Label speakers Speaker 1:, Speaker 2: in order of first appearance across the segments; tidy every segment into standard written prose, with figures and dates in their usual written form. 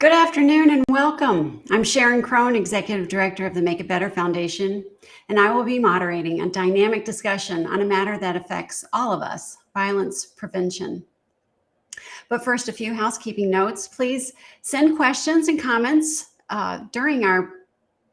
Speaker 1: Good afternoon and welcome. I'm Sharon Krone, Executive Director of the Make It Better Foundation, and I will be moderating a dynamic discussion on a matter that affects all of us, violence prevention. But first, a few housekeeping notes. Please send questions and comments during our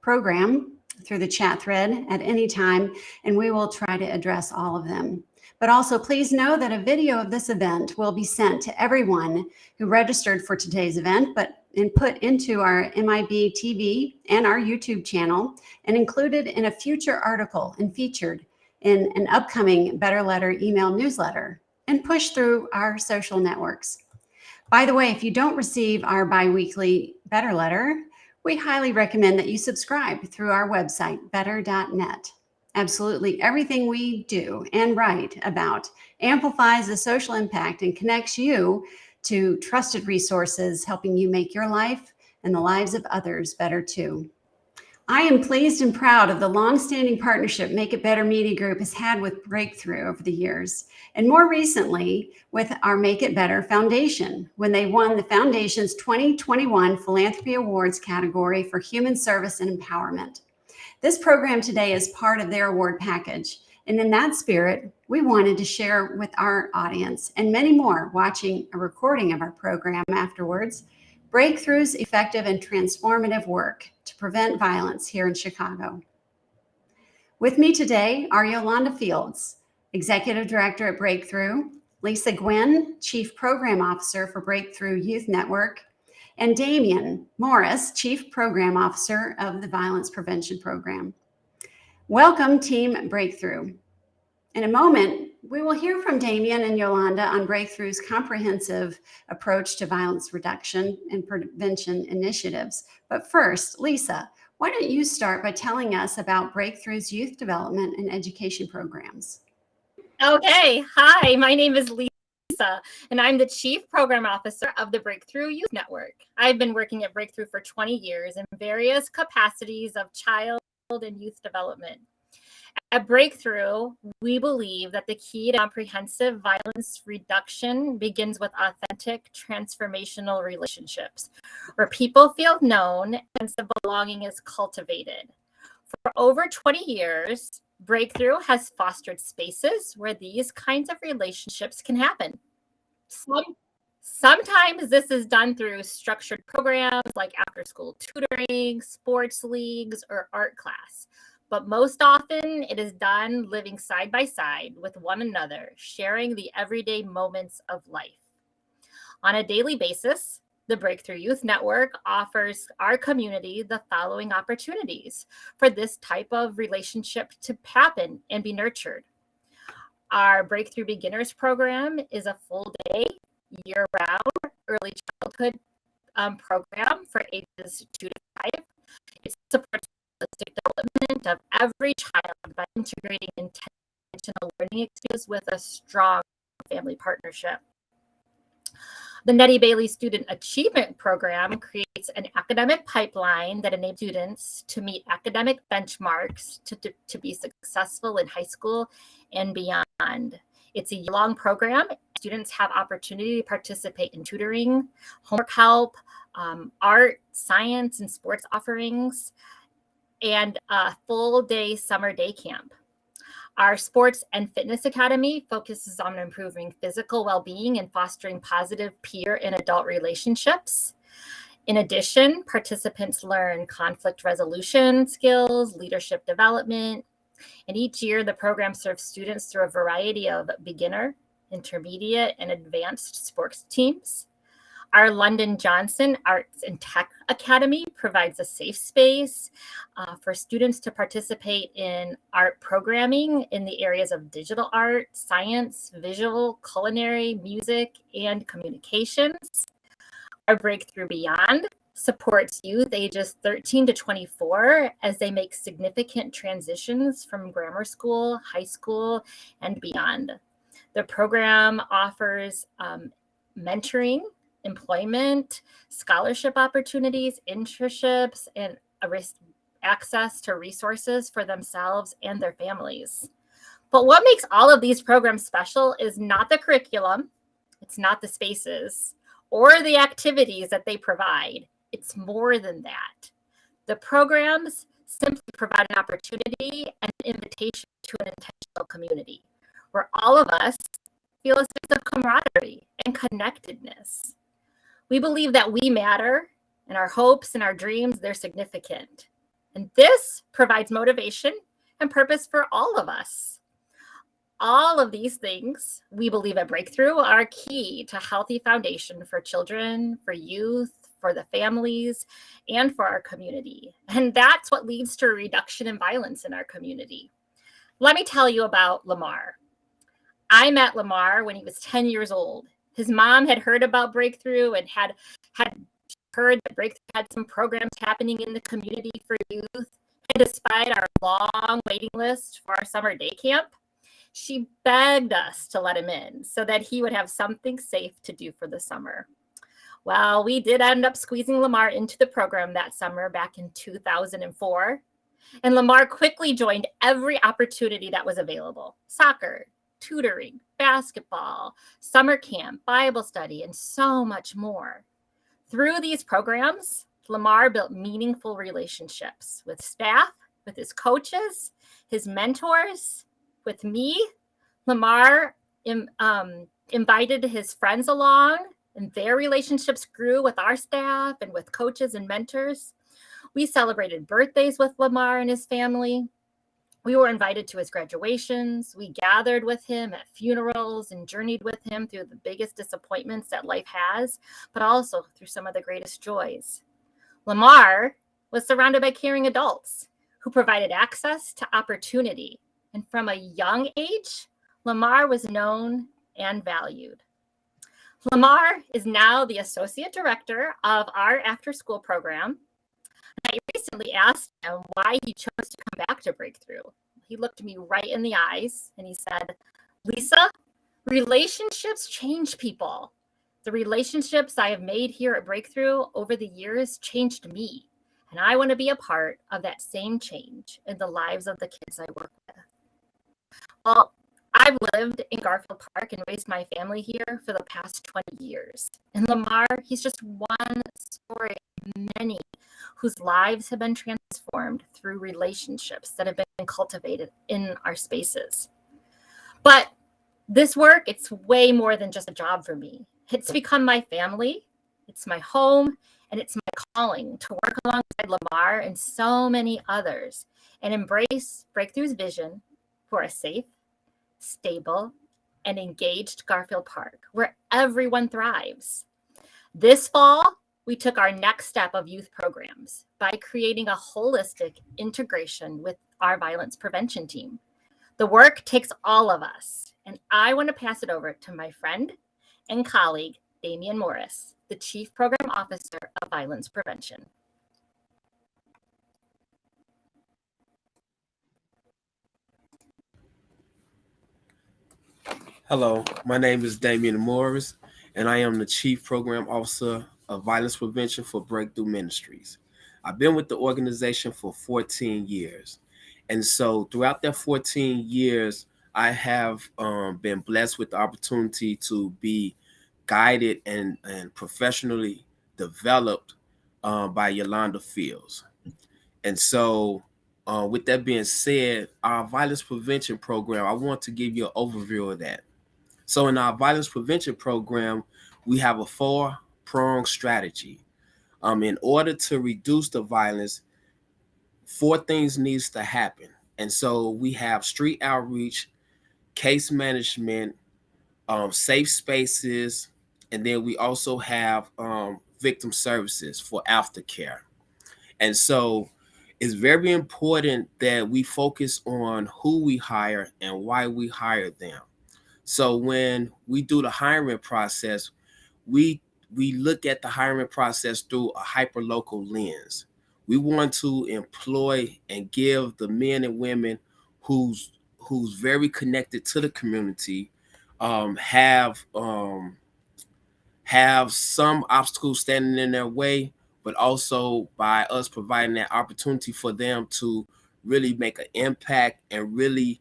Speaker 1: program through the chat thread at any time, and we will try to address all of them. But also, please know that a video of this event will be sent to everyone who registered for today's event, and put into our MIB TV and our YouTube channel, and included in a future article and featured in an upcoming Better Letter email newsletter, and pushed through our social networks. By the way, if you don't receive our bi-weekly Better Letter, we highly recommend that you subscribe through our website, better.net. Absolutely everything we do and write about amplifies the social impact and connects you to trusted resources, helping you make your life and the lives of others better too. I am pleased and proud of the longstanding partnership Make It Better Media Group has had with Breakthrough over the years, and more recently with our Make It Better Foundation, when they won the Foundation's 2021 Philanthropy Awards category for human service and empowerment. This program today is part of their award package, and in that spirit, we wanted to share with our audience and many more watching a recording of our program afterwards, Breakthrough's effective and transformative work to prevent violence here in Chicago. With me today are Yolanda Fields, Executive Director at Breakthrough, Lisa Gwin, Chief Program Officer for Breakthrough Youth Network, and Damien Morris, Chief Program Officer of the Violence Prevention Program. Welcome, Team Breakthrough. In a moment, we will hear from Damien and Yolanda on Breakthrough's comprehensive approach to violence reduction and prevention initiatives. But first, Lisa, why don't you start by telling us about Breakthrough's youth development and education programs?
Speaker 2: Okay, hi, my name is Lisa, and I'm the Chief Program Officer of the Breakthrough Youth Network. I've been working at Breakthrough for 20 years in various capacities of child and youth development. At Breakthrough, we believe that the key to comprehensive violence reduction begins with authentic, transformational relationships, where people feel known and sense of belonging is cultivated. For over 20 years, Breakthrough has fostered spaces where these kinds of relationships can happen. Sometimes this is done through structured programs like after-school tutoring, sports leagues, or art class. But most often it is done living side by side with one another, sharing the everyday moments of life. On a daily basis, the Breakthrough Youth Network offers our community the following opportunities for this type of relationship to happen and be nurtured. Our Breakthrough Beginners program is a full-day, year-round early childhood program for ages 2 to 5. It supports holistic development of every child by integrating intentional learning experiences with a strong family partnership. The Nettie Bailey Student Achievement Program creates an academic pipeline that enables students to meet academic benchmarks to be successful in high school and beyond. It's a year-long program. Students have opportunity to participate in tutoring, homework help, art, science, and sports offerings, and a full-day summer day camp. Our Sports and Fitness Academy focuses on improving physical well-being and fostering positive peer and adult relationships. In addition, participants learn conflict resolution skills, leadership development, and each year the program serves students through a variety of beginner, intermediate, and advanced sports teams. Our London Johnson Arts and Tech Academy provides a safe space for students to participate in art programming in the areas of digital art, science, visual, culinary, music, and communications. Our Breakthrough Beyond supports youth ages 13 to 24 as they make significant transitions from grammar school, high school, and beyond. The program offers mentoring, employment, scholarship opportunities, internships, and access to resources for themselves and their families. But what makes all of these programs special is not the curriculum, it's not the spaces, or the activities that they provide. It's more than that. The programs simply provide an opportunity and an invitation to an intentional community where all of us feel a sense of camaraderie and connectedness. We believe that we matter, and our hopes and our dreams, they're significant. And this provides motivation and purpose for all of us. All of these things, we believe at Breakthrough, are key to a healthy foundation for children, for youth, for the families, and for our community. And that's what leads to a reduction in violence in our community. Let me tell you about Lamar. I met Lamar when he was 10 years old. His mom had heard about Breakthrough and had heard that Breakthrough had some programs happening in the community for youth. And despite our long waiting list for our summer day camp, she begged us to let him in so that he would have something safe to do for the summer. Well, we did end up squeezing Lamar into the program that summer back in 2004. And Lamar quickly joined every opportunity that was available: soccer, tutoring, basketball, summer camp, Bible study, and so much more. Through these programs, Lamar built meaningful relationships with staff, with his coaches, his mentors, with me. Lamar invited his friends along, and their relationships grew with our staff and with coaches and mentors. We celebrated birthdays with Lamar and his family. We were invited to his graduations. We gathered with him at funerals and journeyed with him through the biggest disappointments that life has, but also through some of the greatest joys. Lamar was surrounded by caring adults who provided access to opportunity. And from a young age, Lamar was known and valued. Lamar is now the associate director of our after-school program. I recently asked him why he chose to come back to Breakthrough. He looked me right in the eyes and he said, "Lisa, relationships change people. The relationships I have made here at Breakthrough over the years changed me. And I want to be a part of that same change in the lives of the kids I work with." Well, I've lived in Garfield Park and raised my family here for the past 20 years. And Lamar, he's just one story of many whose lives have been transformed through relationships that have been cultivated in our spaces. But this work, it's way more than just a job for me. It's become my family, it's my home, and it's my calling to work alongside Lamar and so many others and embrace Breakthrough's vision for a safe, stable, and engaged Garfield Park where everyone thrives. This fall, we took our next step of youth programs by creating a holistic integration with our violence prevention team. The work takes all of us, and I want to pass it over to my friend and colleague, Damien Morris, the Chief Program Officer of Violence Prevention.
Speaker 3: Hello, my name is Damien Morris, and I am the Chief Program Officer of Violence Prevention for Breakthrough Ministries. I've been with the organization for 14 years. And so throughout that 14 years, I have been blessed with the opportunity to be guided and professionally developed by Yolanda Fields. And so with that being said, our violence prevention program, I want to give you an overview of that. So in our violence prevention program, we have a 4-pronged strategy. In order to reduce the violence, 4 things needs to happen. And so we have street outreach, case management, safe spaces, and then we also have victim services for aftercare. And so it's very important that we focus on who we hire and why we hire them. So when we do the hiring process, we look at the hiring process through a hyperlocal lens. We want to employ and give the men and women who's very connected to the community, have some obstacles standing in their way, but also by us providing that opportunity for them to really make an impact and really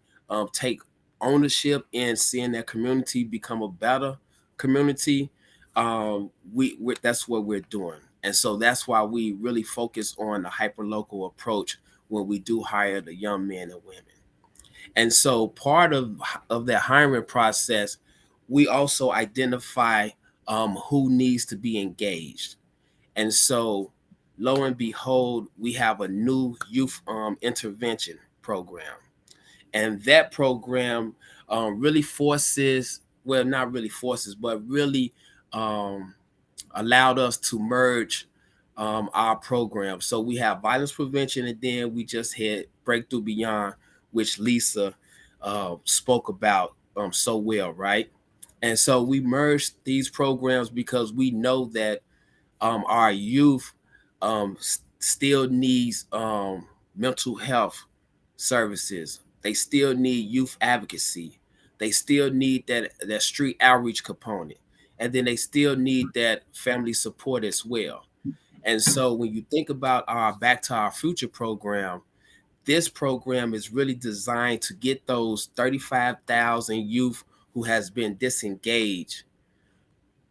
Speaker 3: take ownership in seeing their community become a better community. That's what we're doing. And so that's why we really focus on the hyperlocal approach when we do hire the young men and women. And so part of that hiring process, we also identify who needs to be engaged. And so lo and behold, we have a new youth intervention program. And that program really forces, well, not really forces, but really allowed us to merge our program. So we have violence prevention, and then we just had Breakthrough Beyond, which Lisa spoke about so well, right? And so we merged these programs because we know that our youth still needs mental health services. They still need youth advocacy. They still need that street outreach component. And then they still need that family support as well. And so when you think about our Back to Our Future program, this program is really designed to get those 35,000 youth who has been disengaged,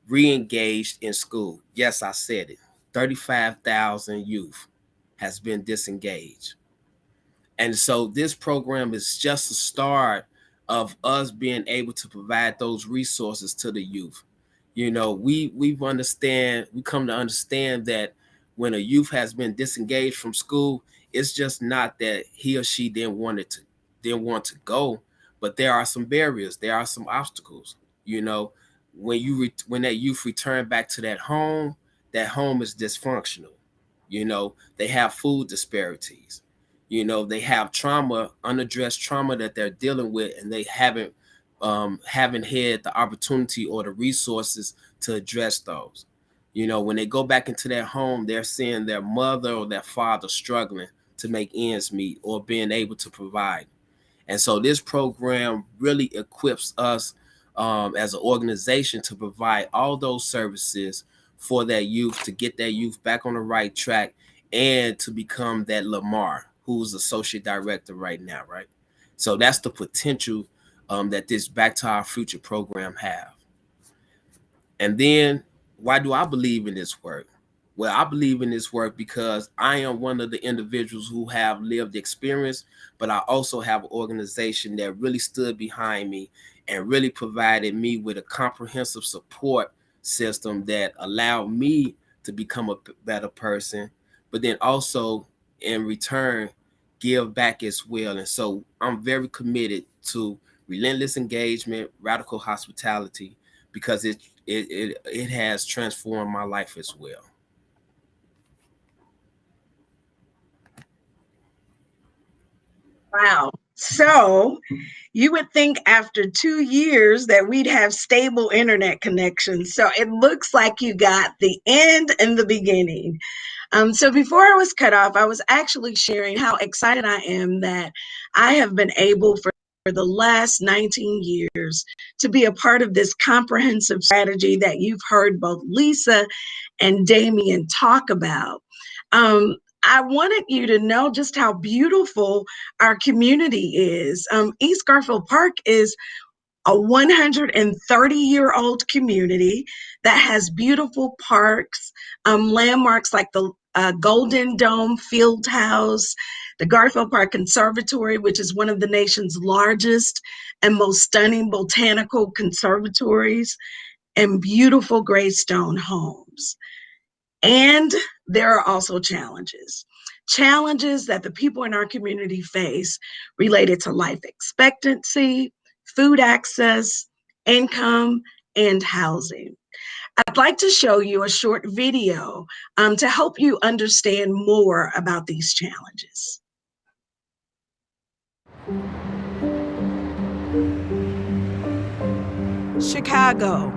Speaker 3: re-engaged in school. Yes, I said it. 35,000 youth has been disengaged. And so this program is just the start of us being able to provide those resources to the youth. You know, we come to understand that when a youth has been disengaged from school, it's just not that he or she didn't want to go, but there are some barriers, there are some obstacles. You know, when that youth return back to that home is dysfunctional. You know, they have food disparities. You know, they have trauma, unaddressed trauma that they're dealing with, and they haven't had the opportunity or the resources to address those. You know, when they go back into their home, they're seeing their mother or their father struggling to make ends meet or being able to provide. And so this program really equips us as an organization to provide all those services for that youth, to get that youth back on the right track and to become that Lamar, who's associate director right now, right? So that's the potential that this Back to Our Future program have. And then why do I believe in this work? Well, I believe in this work because I am one of the individuals who have lived experience, but I also have an organization that really stood behind me and really provided me with a comprehensive support system that allowed me to become a better person, but then also in return, give back as well. And so I'm very committed to relentless engagement, radical hospitality, because it has transformed my life as well.
Speaker 4: Wow. So you would think after 2 years that we'd have stable internet connections. So it looks like you got the end and the beginning. So before I was cut off, I was actually sharing how excited I am that I have been able for the last 19 years to be a part of this comprehensive strategy that you've heard both Lisa and Damien talk about. I wanted you to know just how beautiful our community is. East Garfield Park is a 130-year-old community that has beautiful parks, landmarks like the Golden Dome Field House, the Garfield Park Conservatory, which is one of the nation's largest and most stunning botanical conservatories, and beautiful gray stone homes. And there are also challenges that the people in our community face related to life expectancy, food access, income, and housing. I'd like to show you a short video to help you understand more about these challenges.
Speaker 5: Chicago.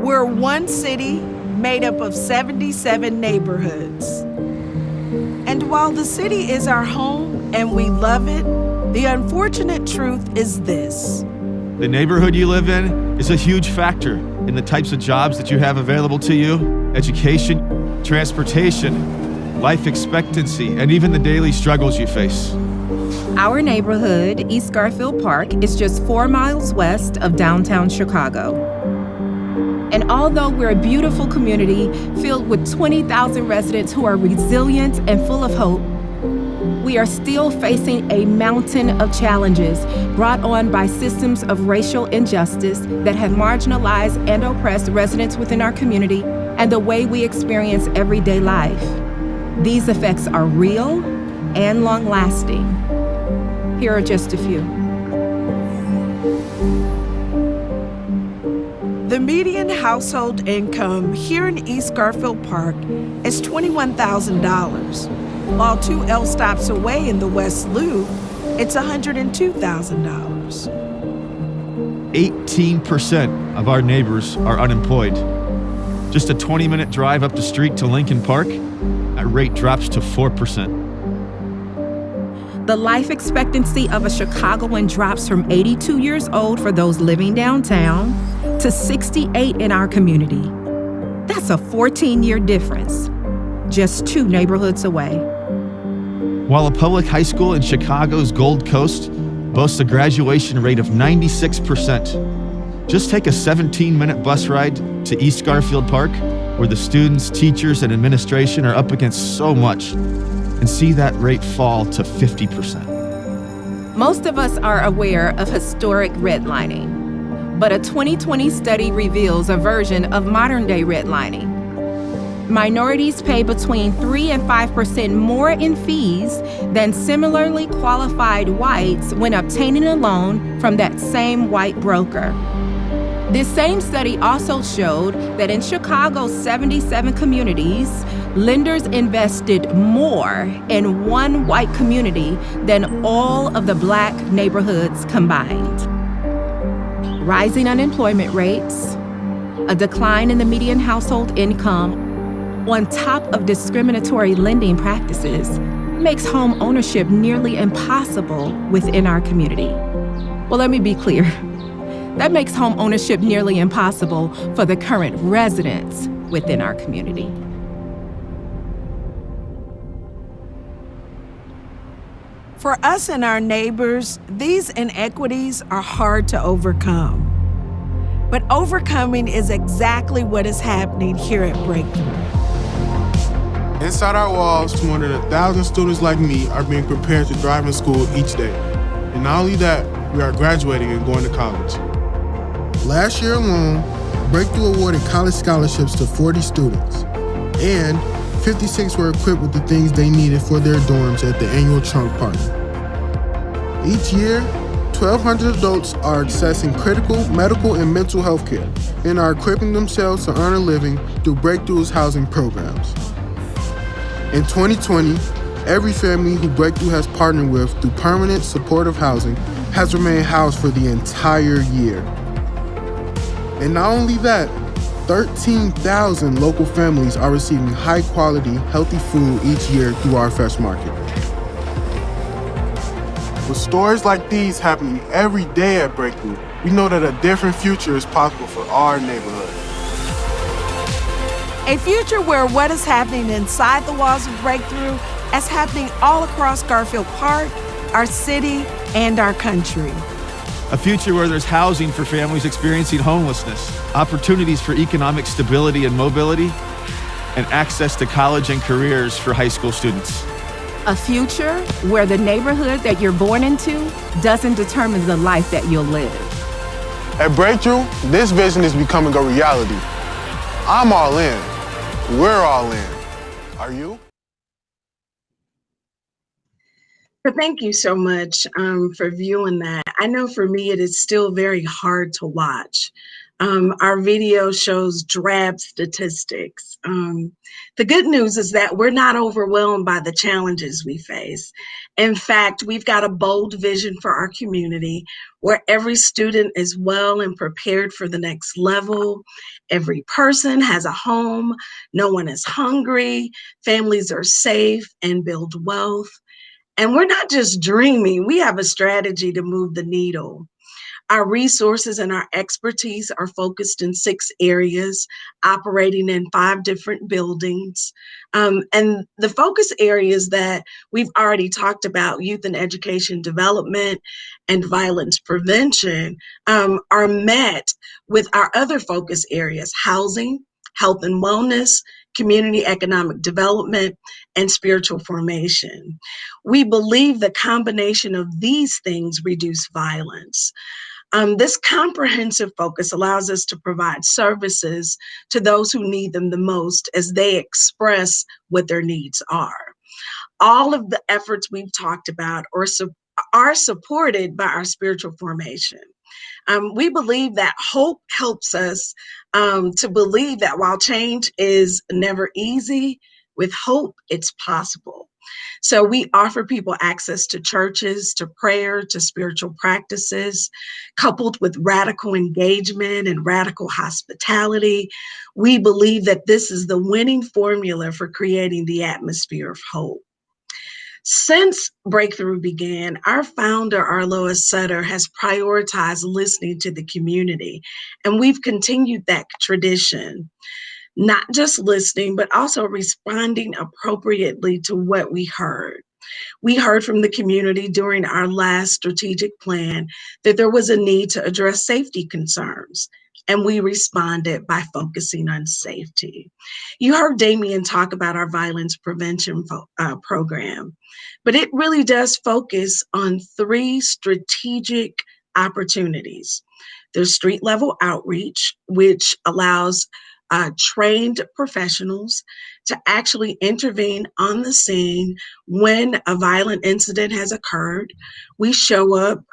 Speaker 5: We're one city made up of 77 neighborhoods. And while the city is our home and we love it, the unfortunate truth is this.
Speaker 6: The neighborhood you live in is a huge factor in the types of jobs that you have available to you, education, transportation, life expectancy, and even the daily struggles you face.
Speaker 7: Our neighborhood, East Garfield Park, is just 4 miles west of downtown Chicago. And although we're a beautiful community filled with 20,000 residents who are resilient and full of hope, we are still facing a mountain of challenges brought on by systems of racial injustice that have marginalized and oppressed residents within our community and the way we experience everyday life. These effects are real and long-lasting. Here are just a few.
Speaker 5: The median household income here in East Garfield Park is $21,000, while 2 L stops away in the West Loop, it's $102,000.
Speaker 6: 18% of our neighbors are unemployed. Just a 20-minute drive up the street to Lincoln Park, that rate drops to 4%.
Speaker 7: The life expectancy of a Chicagoan drops from 82 years old for those living downtown to 68 in our community. That's a 14-year difference, just 2 neighborhoods away.
Speaker 6: While a public high school in Chicago's Gold Coast boasts a graduation rate of 96%, just take a 17-minute bus ride to East Garfield Park, where the students, teachers, and administration are up against so much, and see that rate fall to 50%.
Speaker 7: Most of us are aware of historic redlining, but a 2020 study reveals a version of modern-day redlining. Minorities pay between 3 and 5% more in fees than similarly qualified whites when obtaining a loan from that same white broker. This same study also showed that in Chicago's 77 communities, lenders invested more in one white community than all of the Black neighborhoods combined. Rising unemployment rates, a decline in the median household income, on top of discriminatory lending practices, makes home ownership nearly impossible within our community. Well, let me be clear. That makes home ownership nearly impossible for the current residents within our community.
Speaker 5: For us and our neighbors, these inequities are hard to overcome. But overcoming is exactly what is happening here at Breakthrough.
Speaker 8: Inside our walls, more than 1,000 students like me are being prepared to drive in school each day. And not only that, we are graduating and going to college. Last year alone, Breakthrough awarded college scholarships to 40 students, and 56 were equipped with the things they needed for their dorms at the annual trunk party. Each year, 1,200 adults are accessing critical medical and mental health care and are equipping themselves to earn a living through Breakthrough's housing programs. In 2020, every family who Breakthrough has partnered with through permanent supportive housing has remained housed for the entire year. And not only that, 13,000 local families are receiving high-quality, healthy food each year through our Fresh Market. With stories like these happening every day at Breakthrough, we know that a different future is possible for our neighborhood.
Speaker 5: A future where what is happening inside the walls of Breakthrough is happening all across Garfield Park, our city, and our country.
Speaker 6: A future where there's housing for families experiencing homelessness, opportunities for economic stability and mobility, and access to college and careers for high school students.
Speaker 7: A future where the neighborhood that you're born into doesn't determine the life that you'll live.
Speaker 8: At Breakthrough, this vision is becoming a reality. I'm all in. We're all in. Are you?
Speaker 4: But thank you so much for viewing that. I know for me, it is still very hard to watch. Our video shows drab statistics. The good news is that we're not overwhelmed by the challenges we face. In fact, we've got a bold vision for our community where every student is well and prepared for the next level. Every person has a home. No one is hungry. Families are safe and build wealth. And we're not just dreaming, we have a strategy to move the needle. Our resources and our expertise are focused in 6 areas, operating in 5 different buildings. And the focus areas that we've already talked about, youth and education development, and violence prevention are met with our other focus areas: housing, health and wellness, community economic development, and spiritual formation. We believe the combination of these things reduce violence. This comprehensive focus allows us to provide services to those who need them the most as they express what their needs are. All of the efforts we've talked about are supported by our spiritual formation. We believe that hope helps us to believe that while change is never easy, with hope, it's possible. So we offer people access to churches, to prayer, to spiritual practices, coupled with radical engagement and radical hospitality. We believe that this is the winning formula for creating the atmosphere of hope. Since Breakthrough began, our founder, Arloa Sutter, has prioritized listening to the community, and we've continued that tradition. Not just listening, but also responding appropriately to what we heard. We heard from the community during our last strategic plan that there was a need to address safety concerns, and we responded by focusing on safety. You heard Damien talk about our violence prevention program, but it really does focus on 3 strategic opportunities. There's street level outreach, which allows trained professionals to actually intervene on the scene when a violent incident has occurred. We show up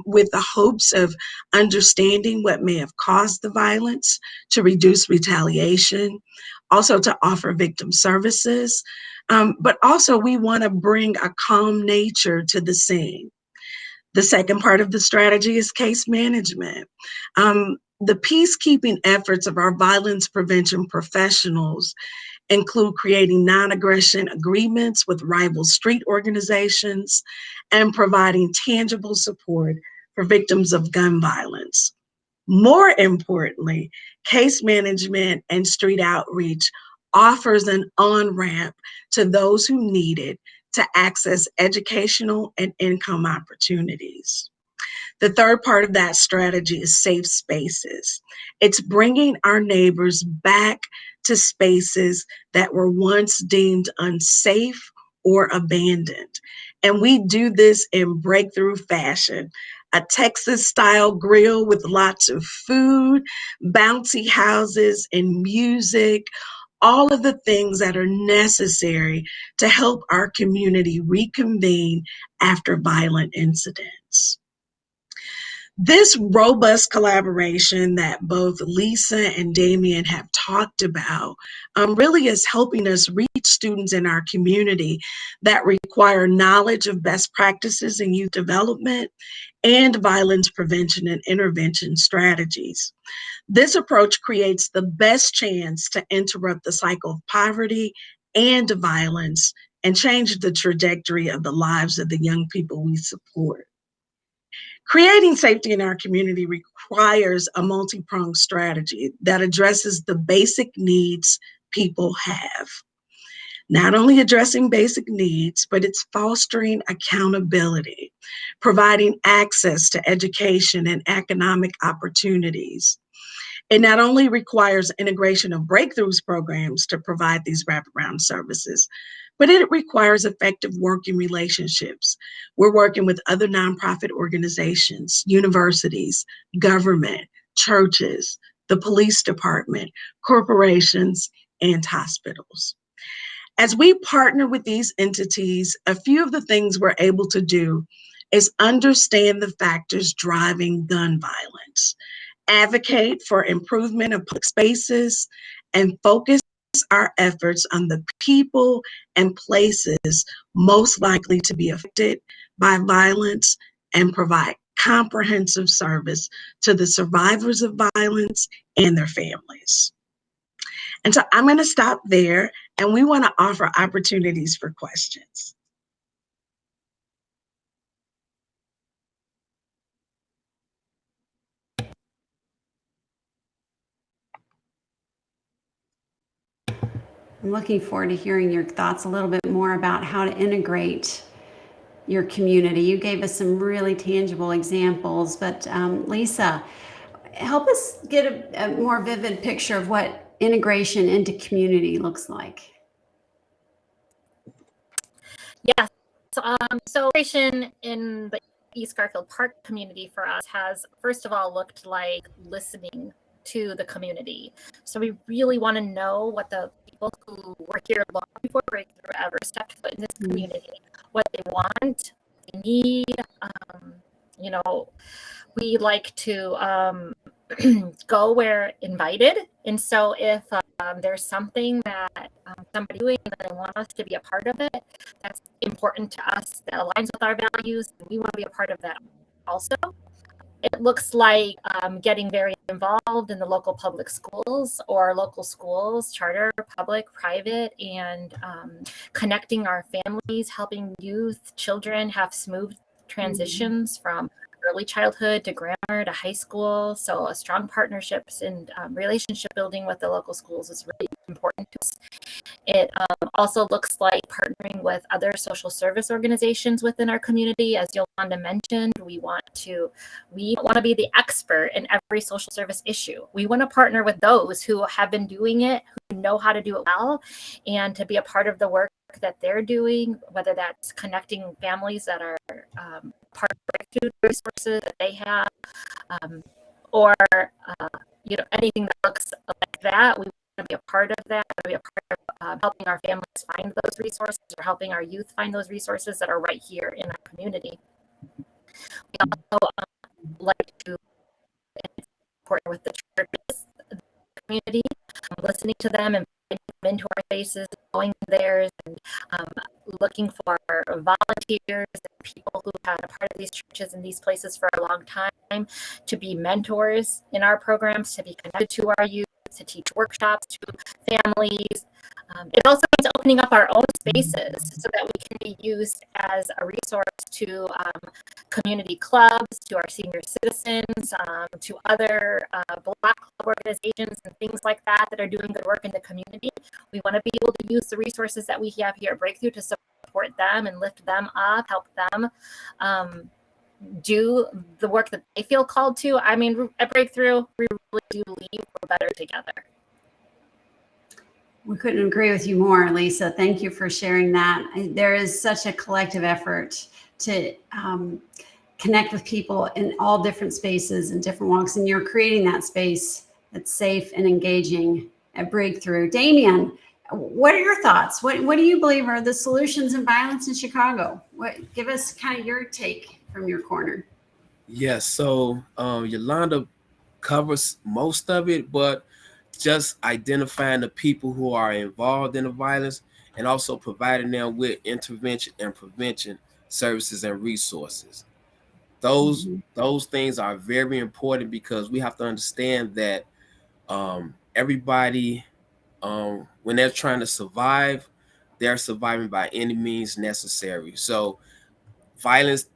Speaker 4: with the hopes of understanding what may have caused the violence to reduce retaliation, also to offer victim services, but also we want to bring a calm nature to the scene. The second part of the strategy is case management. The peacekeeping efforts of our violence prevention professionals include creating non-aggression agreements with rival street organizations and providing tangible support for victims of gun violence. More importantly, case management and street outreach offers an on-ramp to those who need it to access educational and income opportunities. The third part of that strategy is safe spaces. It's bringing our neighbors back to spaces that were once deemed unsafe or abandoned. And we do this in breakthrough fashion. A Texas-style grill with lots of food, bouncy houses, and music, all of the things that are necessary to help our community reconvene after violent incidents. This robust collaboration that both Lisa and Damien have talked about really is helping us reach students in our community that require knowledge of best practices in youth development and violence prevention and intervention strategies. This approach creates the best chance to interrupt the cycle of poverty and violence and change the trajectory of the lives of the young people we support. Creating safety in our community requires a multi-pronged strategy that addresses the basic needs people have. Not only addressing basic needs, but it's fostering accountability, providing access to education and economic opportunities. It not only requires integration of breakthroughs programs to provide these wraparound services, but it requires effective working relationships. We're working with other nonprofit organizations, universities, government, churches, the police department, corporations, and hospitals. As we partner with these entities, a few of the things we're able to do is understand the factors driving gun violence, advocate for improvement of public spaces, and focus our efforts on the people and places most likely to be affected by violence and provide comprehensive service to the survivors of violence and their families. And so I'm going to stop there, and we want to offer opportunities for questions.
Speaker 1: I'm looking forward to hearing your thoughts a little bit more about how to integrate your community. You gave us some really tangible examples, but Lisa, help us get a more vivid picture of what integration into community looks like.
Speaker 2: Yes. So integration in the East Garfield Park community for us has, first of all, looked like listening to the community. So we really want to know what the people who were here long before Breakthrough ever stepped foot in this community, what they want, they need. You know, we like to go where invited. And so if there's something that somebody's doing that they want us to be a part of it, that's important to us, that aligns with our values, and we want to be a part of that also. It looks like getting very involved in the local public schools or local schools, charter, public, private, and connecting our families, helping youth, children have smooth transitions from early childhood to grammar to high school. So strong partnerships and relationship building with the local schools is really important to us. It also looks like partnering with other social service organizations within our community. As Yolanda mentioned, we want to be the expert in every social service issue. We want to partner with those who have been doing it, who know how to do it well, and to be a part of the work that they're doing, whether that's connecting families that are part of Breakthrough resources that they have, or anything that looks like that. We want to be a part of that, be a part of helping our families find those resources or helping our youth find those resources that are right here in our community. We also like to partner with the churches, the community, listening to them and into our spaces, going there and looking for volunteers and people who have been a part of these churches and these places for a long time to be mentors in our programs, to be connected to our youth, to teach workshops to families. It also means opening up our own spaces so that we can be used as a resource to community clubs, to our senior citizens, to other Black club organizations and things like that that are doing good work in the community. We want to be able to use the resources that we have here at Breakthrough to support them and lift them up, help them do the work that they feel called to. I mean, at Breakthrough, we really do believe we're better together.
Speaker 1: We couldn't agree with you more, Lisa. Thank you for sharing that. There is such a collective effort to connect with people in all different spaces and different walks, and you're creating that space that's safe and engaging at Breakthrough. Damien, what are your thoughts? What do you believe are the solutions in violence in Chicago? Give us kind of your take from your corner.
Speaker 3: Yes, so Yolanda covers most of it, but just identifying the people who are involved in the violence and also providing them with intervention and prevention services and resources. Those things are very important because we have to understand that everybody, when they're trying to survive, they're surviving by any means necessary. So violence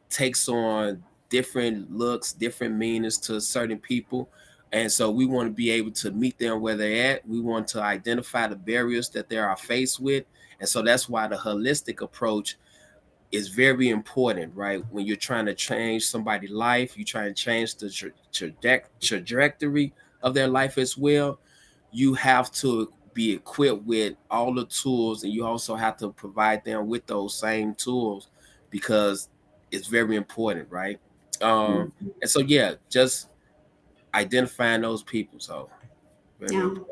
Speaker 3: takes on different looks, different meanings to certain people. And so we want to be able to meet them where they're at. We want to identify the barriers that they are faced with. And so that's why the holistic approach is very important, right? When you're trying to change somebody's life, you're trying to change the trajectory of their life as well. You have to be equipped with all the tools, and you also have to provide them with those same tools because it's very important, right? And so, yeah, just identifying those people. So, very important.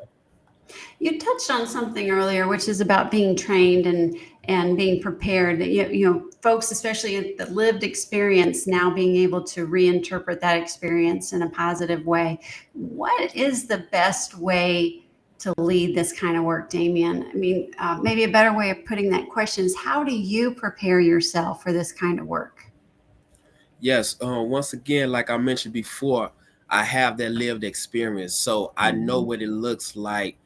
Speaker 1: You touched on something earlier, which is about being trained and being prepared. You know, folks, especially in the lived experience, now being able to reinterpret that experience in a positive way. What is the best way to lead this kind of work, Damien? I mean, maybe a better way of putting that question is, how do you prepare yourself for this kind of work?
Speaker 3: Yes. Once again, like I mentioned before, I have that lived experience, so I know what it looks like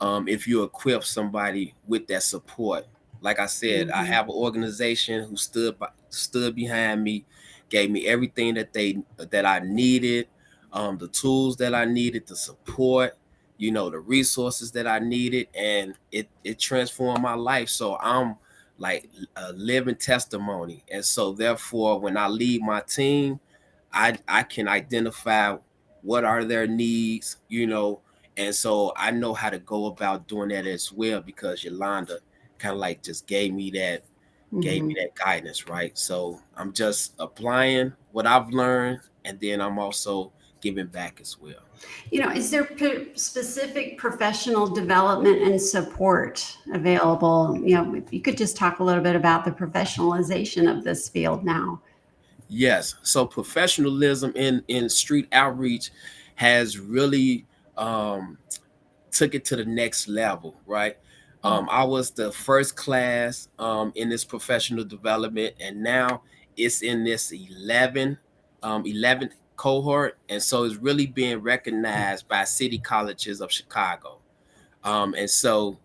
Speaker 3: if you equip somebody with that support. Like I said, I have an organization who stood behind me, gave me everything that I needed, the tools that I needed, the support, the resources that I needed, and it transformed my life. So like a living testimony. And so therefore, when I lead my team, I can identify what are their needs, and so I know how to go about doing that as well, because Yolanda kind of like just gave me that guidance, right? So I'm just applying what I've learned, and then I'm also giving back as well.
Speaker 1: Is there specific professional development and support available? If you could just talk a little bit about the professionalization of this field now.
Speaker 3: Yes. So professionalism in street outreach has really took it to the next level, right? I was the first class in this professional development, and now it's in this 11th cohort. And so it's really being recognized by city colleges of Chicago. And so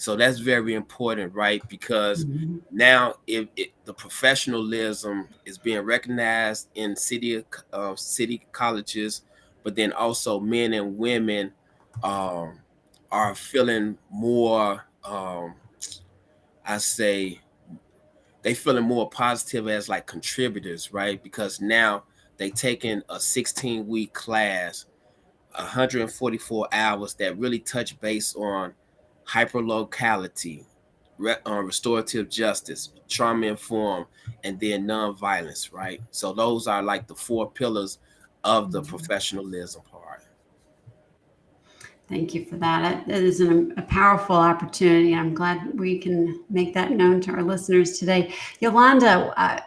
Speaker 3: that's very important, right? Because now if the professionalism is being recognized in city colleges, but then also men and women are feeling more, I say, they feeling more positive as like contributors, right? Because now they taking a 16-week class, 144 hours that really touch base on hyperlocality, restorative justice, trauma-informed, and then nonviolence, right? So those are like the 4 pillars of the professionalism part.
Speaker 1: Thank you for that. It is a powerful opportunity. I'm glad we can make that known to our listeners today. Yolanda,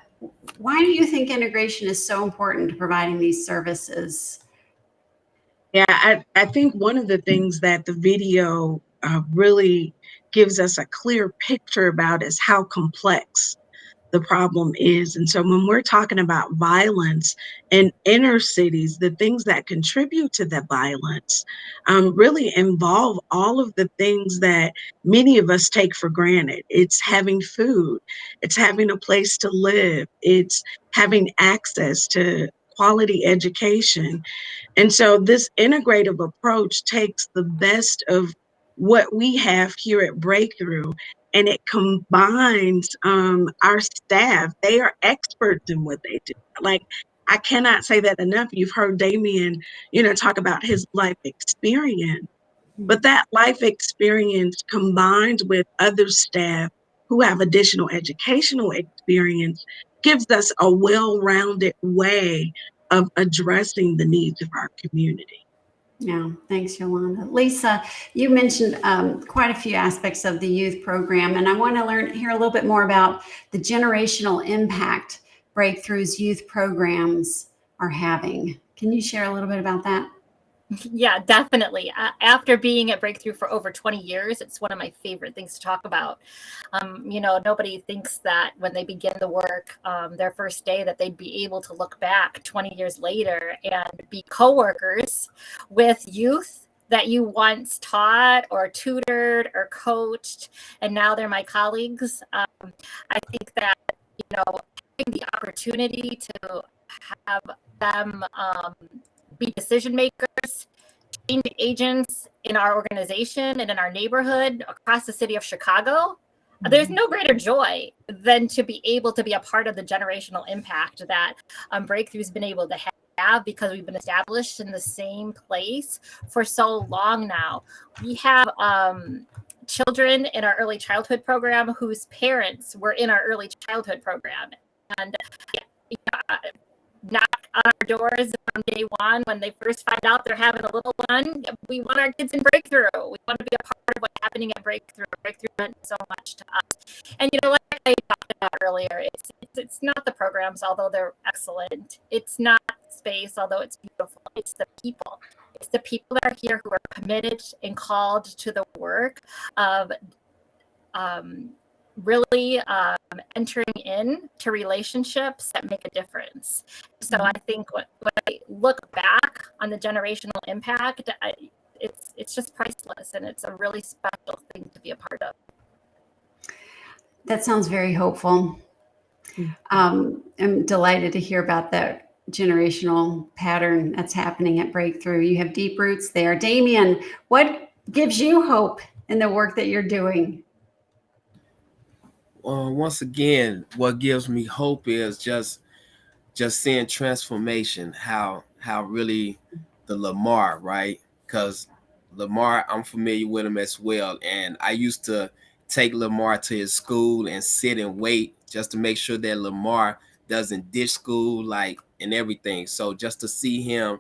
Speaker 1: why do you think integration is so important to providing these services?
Speaker 4: Yeah, I think one of the things that the video really gives us a clear picture about is how complex the problem is. And so when we're talking about violence in inner cities, the things that contribute to that violence really involve all of the things that many of us take for granted. It's having food, it's having a place to live, it's having access to quality education. And so this integrative approach takes the best of what we have here at Breakthrough, and it combines our staff. They are experts in what they do. Like, I cannot say that enough. You've heard Damien, talk about his life experience, but that life experience combined with other staff who have additional educational experience gives us a well-rounded way of addressing the needs of our community.
Speaker 1: Yeah, thanks, Yolanda. Lisa, you mentioned quite a few aspects of the youth program, and I want to hear a little bit more about the generational impact Breakthrough's youth programs are having. Can you share a little bit about that?
Speaker 2: Yeah, definitely. After being at Breakthrough for over 20 years, it's one of my favorite things to talk about. Nobody thinks that when they begin the work, their first day, that they'd be able to look back 20 years later and be coworkers with youth that you once taught or tutored or coached, and now they're my colleagues. I think that, having the opportunity to have them be decision makers, change agents in our organization and in our neighborhood across the city of Chicago. There's no greater joy than to be able to be a part of the generational impact that Breakthrough's been able to have, because we've been established in the same place for so long now. We have children in our early childhood program whose parents were in our early childhood program, and knock on our doors on day one when they first find out they're having a little one. We want our kids in Breakthrough. We want to be a part of what's happening at Breakthrough. Breakthrough meant so much to us. And like I talked about earlier, it's not the programs, although they're excellent. It's not space, although it's beautiful. It's the people. It's the people that are here who are committed and called to the work of really entering in to relationships that make a difference. So I think when I look back on the generational impact, it's just priceless, and it's a really special thing to be a part of.
Speaker 1: That sounds very hopeful. I'm delighted to hear about that generational pattern that's happening at Breakthrough. You have deep roots there. Damien, what gives you hope in the work that you're doing?
Speaker 3: Once again, what gives me hope is just seeing transformation, how really the Lamar, right? Because Lamar, I'm familiar with him as well, and I used to take Lamar to his school and sit and wait just to make sure that Lamar doesn't ditch school, like, and everything. So just to see him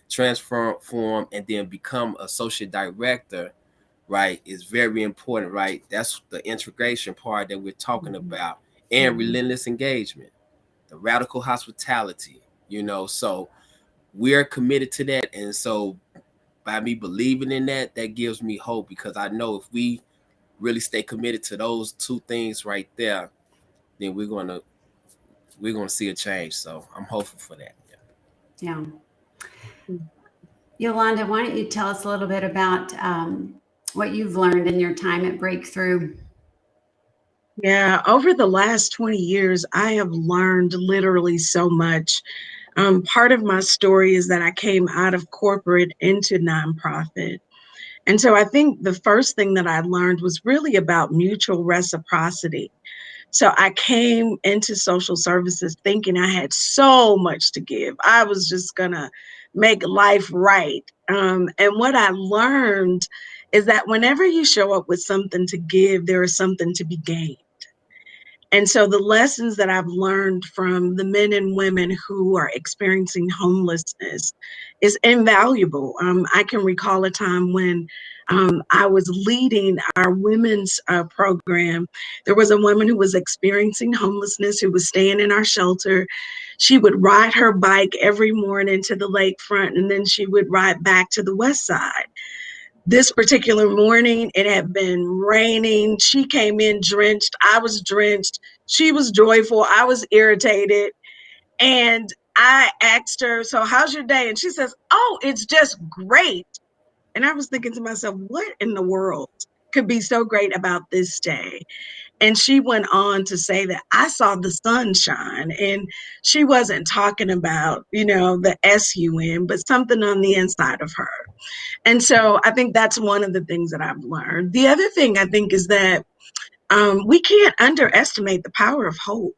Speaker 3: transform and then become associate director, right, is very important, right? That's the integration part that we're talking about, and relentless engagement, the radical hospitality, so we're committed to that. And so by me believing in that, that gives me hope, because I know if we really stay committed to those two things right there, then we're gonna see a change. So I'm hopeful for that.
Speaker 1: Yeah. Yolanda, why don't you tell us a little bit about what you've learned in your time at Breakthrough?
Speaker 4: Yeah, over the last 20 years, I have learned literally so much. Part of my story is that I came out of corporate into nonprofit. And so I think the first thing that I learned was really about mutual reciprocity. So I came into social services thinking I had so much to give. I was just going to make life right. And what I learned is that whenever you show up with something to give, there is something to be gained. And so the lessons that I've learned from the men and women who are experiencing homelessness is invaluable. I can recall a time when I was leading our women's program. There was a woman who was experiencing homelessness who was staying in our shelter. She would ride her bike every morning to the lakefront, and then she would ride back to the west side. This particular morning, it had been raining. She came in drenched. I was drenched. She was joyful. I was irritated. And I asked her, "So how's your day?" And she says, "Oh, it's just great." And I was thinking to myself, what in the world could be so great about this day? And she went on to say that I saw the sun shine. And she wasn't talking about, the SUN, but something on the inside of her. And so I think that's one of the things that I've learned. The other thing I think is that we can't underestimate the power of hope.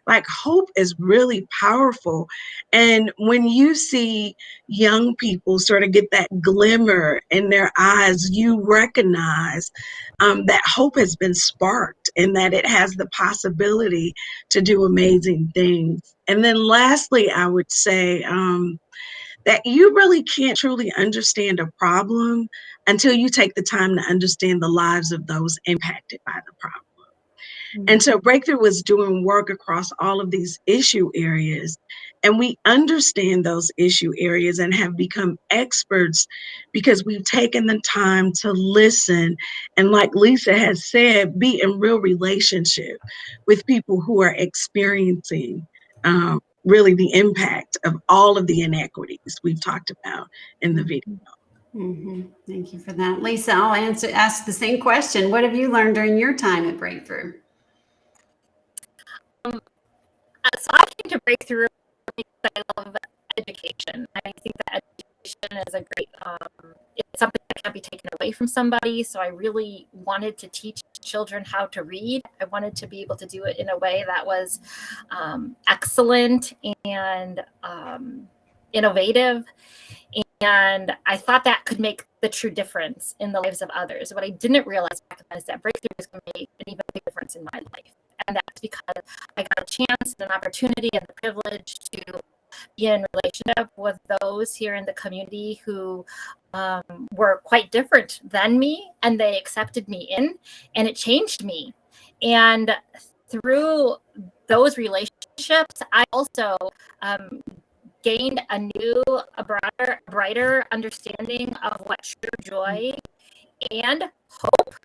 Speaker 4: Like, hope is really powerful. And when you see young people sort of get that glimmer in their eyes, you recognize that hope has been sparked and that it has the possibility to do amazing things. And then lastly, I would say, that you really can't truly understand a problem until you take the time to understand the lives of those impacted by the problem. And so Breakthrough was doing work across all of these issue areas. And we understand those issue areas and have become experts because we've taken the time to listen. And like Lisa has said, be in real relationship with people who are experiencing really the impact of all of the inequities we've talked about in the video.
Speaker 1: Thank you for that. Lisa, I'll ask the same question. What have you learned during your time at Breakthrough?
Speaker 2: So I came to Breakthrough because I love education. I think that education is a great, it's something that can't be taken away from somebody. So I really wanted to teach children how to read. I wanted to be able to do it in a way that was excellent and innovative. And I thought that could make the true difference in the lives of others. What I didn't realize back then is that Breakthrough is going to make an even bigger difference in my life. And that's because I got a chance and an opportunity and the privilege to be in relationship with those here in the community who were quite different than me, and they accepted me in, and it changed me. And through those relationships, I also gained a brighter understanding of what true joy and hope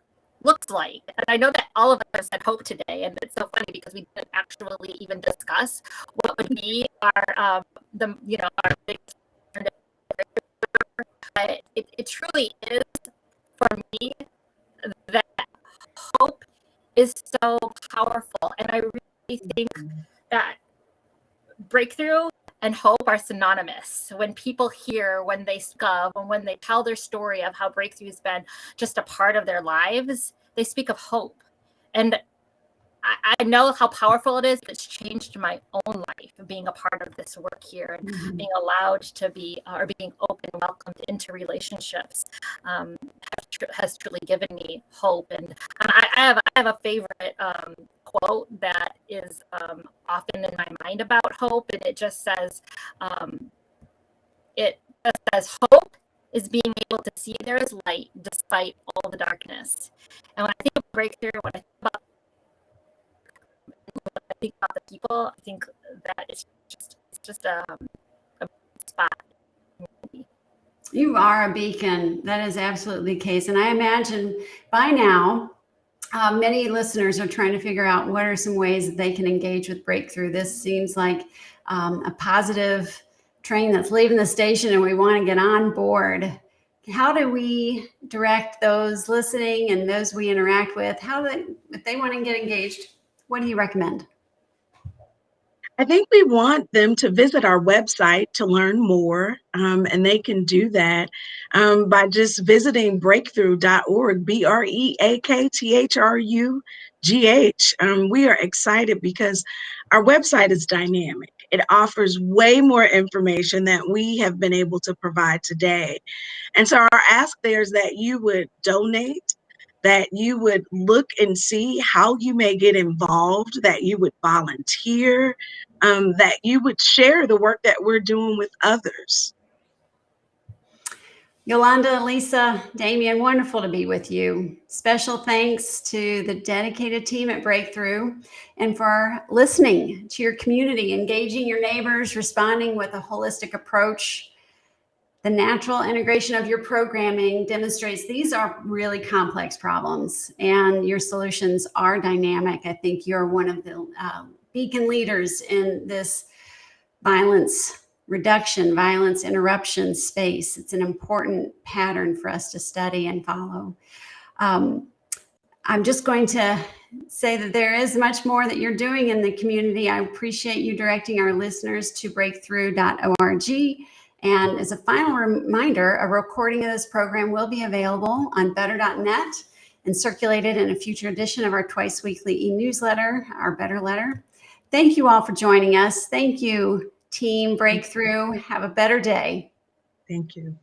Speaker 2: looks like. And I know that all of us had hope today, and it's so funny because we didn't actually even discuss what would be our biggest. But it truly is, for me, that hope is so powerful, and I really think that Breakthrough and hope are synonymous. When people hear, when they speak of, and when they tell their story of how Breakthrough has been just a part of their lives, they speak of hope. And I know how powerful it is. It's changed my own life being a part of this work here and being allowed to be or being open, welcomed into relationships has truly given me hope. And I have a favorite quote that is often in my mind about hope, and it just says, hope is being able to see there is light despite all the darkness. And when I think of breakthrough, when I think about the people, I think that it's just a spot.
Speaker 1: You are a beacon. That is absolutely the case. And I imagine by now, many listeners are trying to figure out what are some ways that they can engage with Breakthrough. This seems like a positive train that's leaving the station and we want to get on board. How do we direct those listening and those we interact with? If they want to get engaged, what do you recommend?
Speaker 4: I think we want them to visit our website to learn more, and they can do that by just visiting breakthrough.org, BREAKTHRUGH. We are excited because our website is dynamic. It offers way more information that we have been able to provide today. And so our ask there is that you would donate, that you would look and see how you may get involved, that you would volunteer, that you would share the work that we're doing with others.
Speaker 1: Yolanda, Lisa, Damien, wonderful to be with you. Special thanks to the dedicated team at Breakthrough and for listening to your community, engaging your neighbors, responding with a holistic approach. The natural integration of your programming demonstrates these are really complex problems and your solutions are dynamic. I think you're one of the beacon leaders in this violence reduction, violence interruption space. It's an important pattern for us to study and follow. I'm just going to say that there is much more that you're doing in the community. I appreciate you directing our listeners to breakthrough.org. And as a final reminder, a recording of this program will be available on better.net and circulated in a future edition of our twice weekly e-newsletter, our Better Letter. Thank you all for joining us. Thank you, Team Breakthrough. Have a better day.
Speaker 4: Thank you.